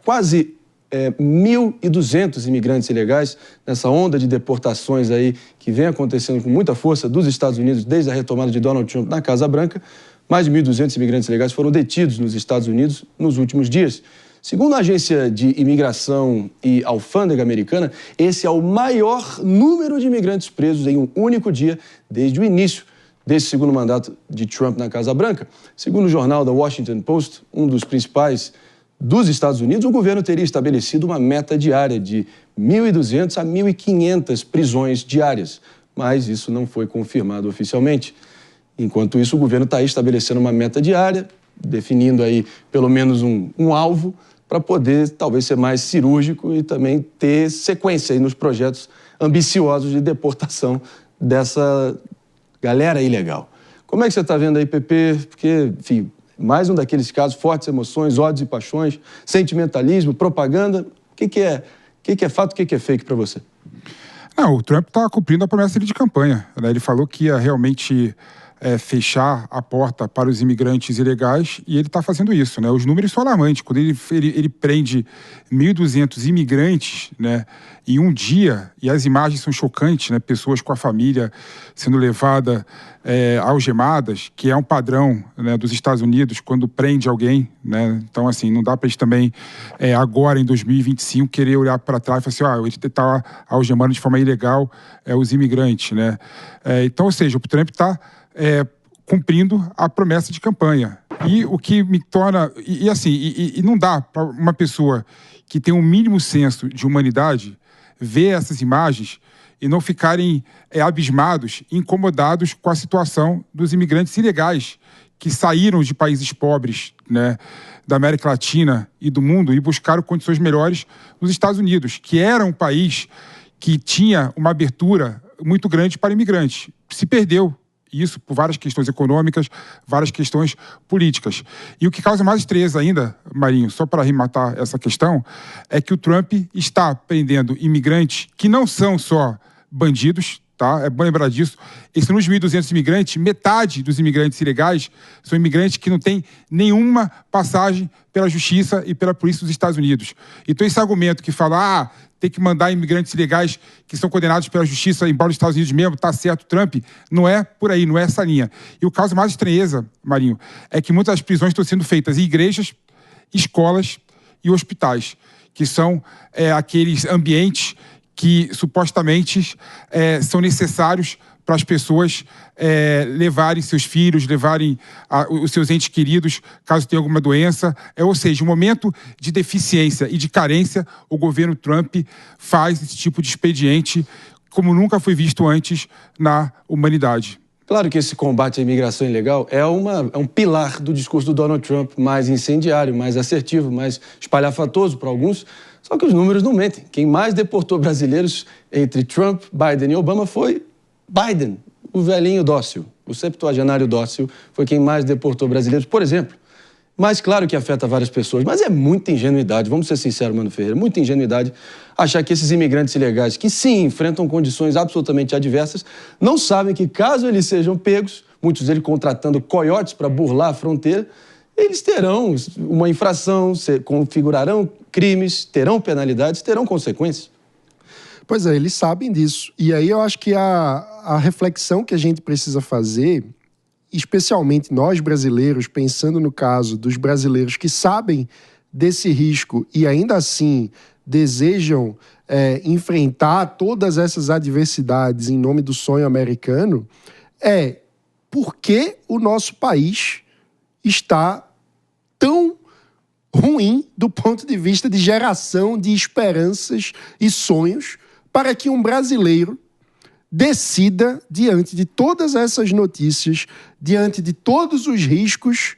quase 1.200 imigrantes ilegais nessa onda de deportações aí que vem acontecendo com muita força dos Estados Unidos desde a retomada de Donald Trump na Casa Branca. Mais de 1.200 imigrantes ilegais foram detidos nos Estados Unidos nos últimos dias. Segundo a Agência de Imigração e Alfândega Americana, esse é o maior número de imigrantes presos em um único dia desde o início desse segundo mandato de Trump na Casa Branca. Segundo o jornal The Washington Post, um dos principais dos Estados Unidos, o governo teria estabelecido uma meta diária de 1.200 a 1.500 prisões diárias, mas isso não foi confirmado oficialmente. Enquanto isso, o governo está aí estabelecendo uma meta diária, definindo aí pelo menos um alvo para poder talvez ser mais cirúrgico e também ter sequência aí nos projetos ambiciosos de deportação dessa galera ilegal. Como é que você está vendo aí, Pepe? Porque, enfim, mais um daqueles casos, fortes emoções, ódios e paixões, sentimentalismo, propaganda. O que é fato, o que é fake para você? Não, o Trump está cumprindo a promessa dele de campanha, né? Ele falou que ia realmente fechar a porta para os imigrantes ilegais e ele está fazendo isso, né? Os números são alarmantes. Quando ele prende 1.200 imigrantes, né, em um dia, e as imagens são chocantes, né? Pessoas com a família sendo levada algemadas, que é um padrão, né, dos Estados Unidos quando prende alguém, né? Então, assim, não dá para eles também, agora em 2025, querer olhar para trás e falar assim, ele está algemando de forma ilegal os imigrantes, né? Então, ou seja, o Trump está cumprindo a promessa de campanha. E o que me torna... E não dá para uma pessoa que tem um mínimo senso de humanidade ver essas imagens e não ficarem abismados, incomodados com a situação dos imigrantes ilegais que saíram de países pobres, né, da América Latina e do mundo e buscaram condições melhores nos Estados Unidos, que era um país que tinha uma abertura muito grande para imigrantes. Se perdeu. Isso por várias questões econômicas, várias questões políticas. E o que causa mais estranheza ainda, Marinho, só para arrematar essa questão, é que o Trump está prendendo imigrantes que não são só bandidos, tá? É bom lembrar disso. Esses 1.200 imigrantes, metade dos imigrantes ilegais são imigrantes que não têm nenhuma passagem pela justiça e pela polícia dos Estados Unidos. Então esse argumento que fala, tem que mandar imigrantes ilegais que são condenados pela justiça embora os Estados Unidos mesmo, tá certo, Trump, não é por aí, não é essa linha. E o caso mais estranheza, Marinho, é que muitas das prisões estão sendo feitas em igrejas, escolas e hospitais, que são aqueles ambientes que supostamente são necessários para as pessoas levarem seus filhos, levarem os seus entes queridos, caso tenha alguma doença. Ou seja, um momento de deficiência e de carência, o governo Trump faz esse tipo de expediente como nunca foi visto antes na humanidade. Claro que esse combate à imigração ilegal é um pilar do discurso do Donald Trump, mais incendiário, mais assertivo, mais espalhafatoso para alguns. Só que os números não mentem. Quem mais deportou brasileiros entre Trump, Biden e Obama foi Biden, o velhinho dócil, o septuagenário dócil, foi quem mais deportou brasileiros, por exemplo. Mas claro que afeta várias pessoas, mas é muita ingenuidade, vamos ser sinceros, Mano Ferreira, muita ingenuidade achar que esses imigrantes ilegais, que sim, enfrentam condições absolutamente adversas, não sabem que caso eles sejam pegos, muitos deles contratando coiotes para burlar a fronteira, eles terão uma infração, configurarão crimes, terão penalidades, terão consequências. Pois é, eles sabem disso. E aí eu acho que a reflexão que a gente precisa fazer, especialmente nós brasileiros, pensando no caso dos brasileiros que sabem desse risco e ainda assim desejam enfrentar todas essas adversidades em nome do sonho americano, é por que o nosso país está tão ruim do ponto de vista de geração de esperanças e sonhos para que um brasileiro decida, diante de todas essas notícias, diante de todos os riscos,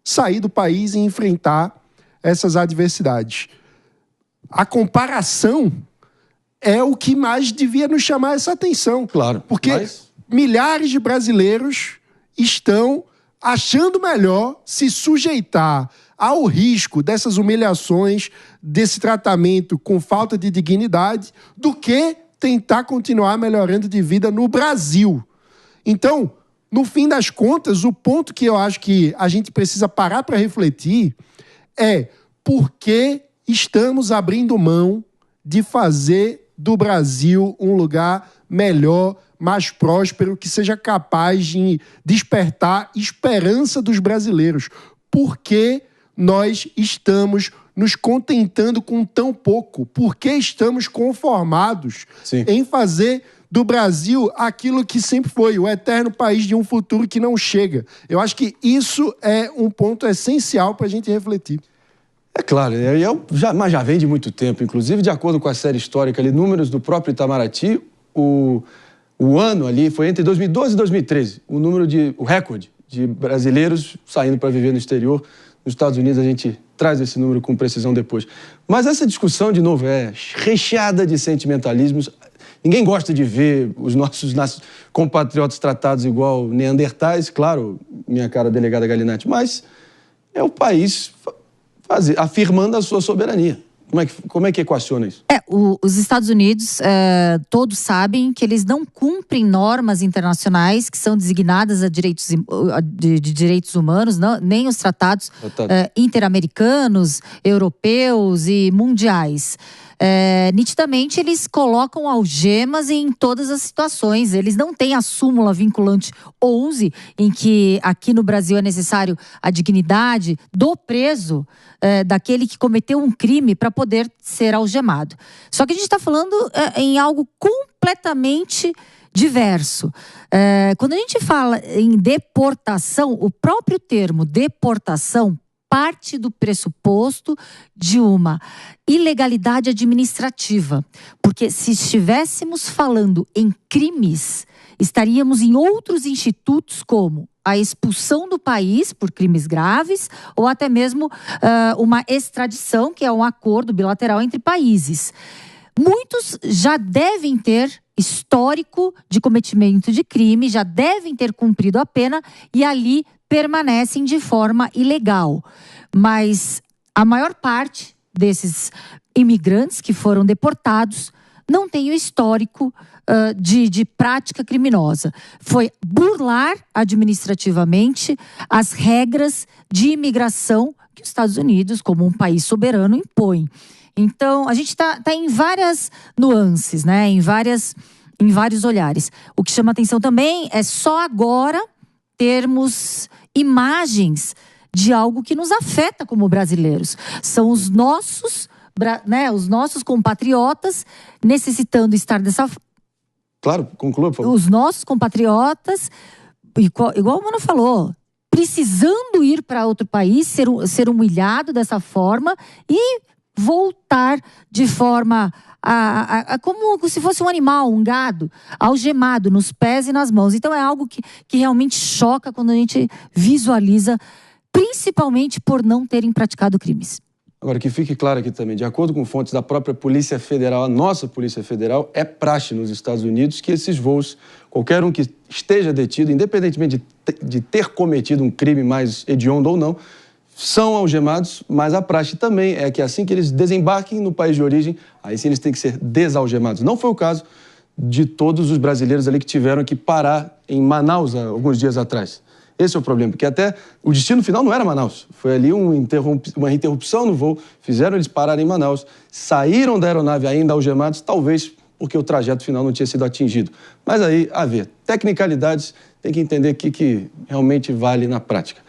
sair do país e enfrentar essas adversidades. A comparação é o que mais devia nos chamar essa atenção. Claro. Porque milhares de brasileiros estão achando melhor se sujeitar ao risco dessas humilhações, desse tratamento com falta de dignidade, do que tentar continuar melhorando de vida no Brasil. Então, no fim das contas, o ponto que eu acho que a gente precisa parar para refletir é por que estamos abrindo mão de fazer do Brasil um lugar melhor, mais próspero, que seja capaz de despertar esperança dos brasileiros. Por que nós estamos nos contentando com tão pouco? Por que estamos conformados em fazer do Brasil aquilo que sempre foi, o eterno país de um futuro que não chega? Eu acho que isso é um ponto essencial para a gente refletir. É claro, mas já vem de muito tempo. Inclusive, de acordo com a série histórica ali, números do próprio Itamaraty, o ano ali foi entre 2012 e 2013, o recorde de brasileiros saindo para viver no exterior. Nos Estados Unidos a gente traz esse número com precisão depois. Mas essa discussão, de novo, é recheada de sentimentalismos. Ninguém gosta de ver os nossos compatriotas tratados igual neandertais, claro, minha cara delegada Galinatti, mas é o país afirmando a sua soberania. Como é que equaciona isso? Os Estados Unidos, todos sabem que eles não cumprem normas internacionais que são designadas de direitos humanos, nem os tratados interamericanos, europeus e mundiais. Nitidamente, eles colocam algemas em todas as situações. Eles não têm a súmula vinculante 11, em que aqui no Brasil é necessário a dignidade do preso, daquele que cometeu um crime, para poder ser algemado. Só que a gente está falando em algo completamente diverso. Quando a gente fala em deportação, o próprio termo deportação parte do pressuposto de uma ilegalidade administrativa. Porque se estivéssemos falando em crimes, estaríamos em outros institutos como a expulsão do país por crimes graves ou até mesmo uma extradição, que é um acordo bilateral entre países. Muitos já devem ter histórico de cometimento de crime, já devem ter cumprido a pena e ali permanecem de forma ilegal. Mas a maior parte desses imigrantes que foram deportados não tem o histórico de prática criminosa. Foi burlar administrativamente as regras de imigração que os Estados Unidos, como um país soberano, impõe. Então, a gente está em várias nuances, né? Em vários olhares. O que chama atenção também é só agora termos imagens de algo que nos afeta como brasileiros. São os nossos compatriotas necessitando estar dessa... Claro, conclua, por favor. Os nossos compatriotas, igual o Mano falou, precisando ir para outro país, ser humilhado dessa forma e voltar de forma como se fosse um animal, um gado, algemado nos pés e nas mãos. Então é algo que realmente choca quando a gente visualiza, principalmente por não terem praticado crimes. Agora, que fique claro aqui também, de acordo com fontes da própria Polícia Federal, a nossa Polícia Federal, é praxe nos Estados Unidos que esses voos, qualquer um que esteja detido, independentemente de ter cometido um crime mais hediondo ou não, são algemados, mas a praxe também é que assim que eles desembarquem no país de origem, aí sim eles têm que ser desalgemados. Não foi o caso de todos os brasileiros ali que tiveram que parar em Manaus há alguns dias atrás. Esse é o problema, porque até o destino final não era Manaus. Foi ali uma interrupção no voo, fizeram eles pararem em Manaus, saíram da aeronave ainda algemados, talvez porque o trajeto final não tinha sido atingido. Mas aí, a ver, tecnicalidades, tem que entender o que realmente vale na prática.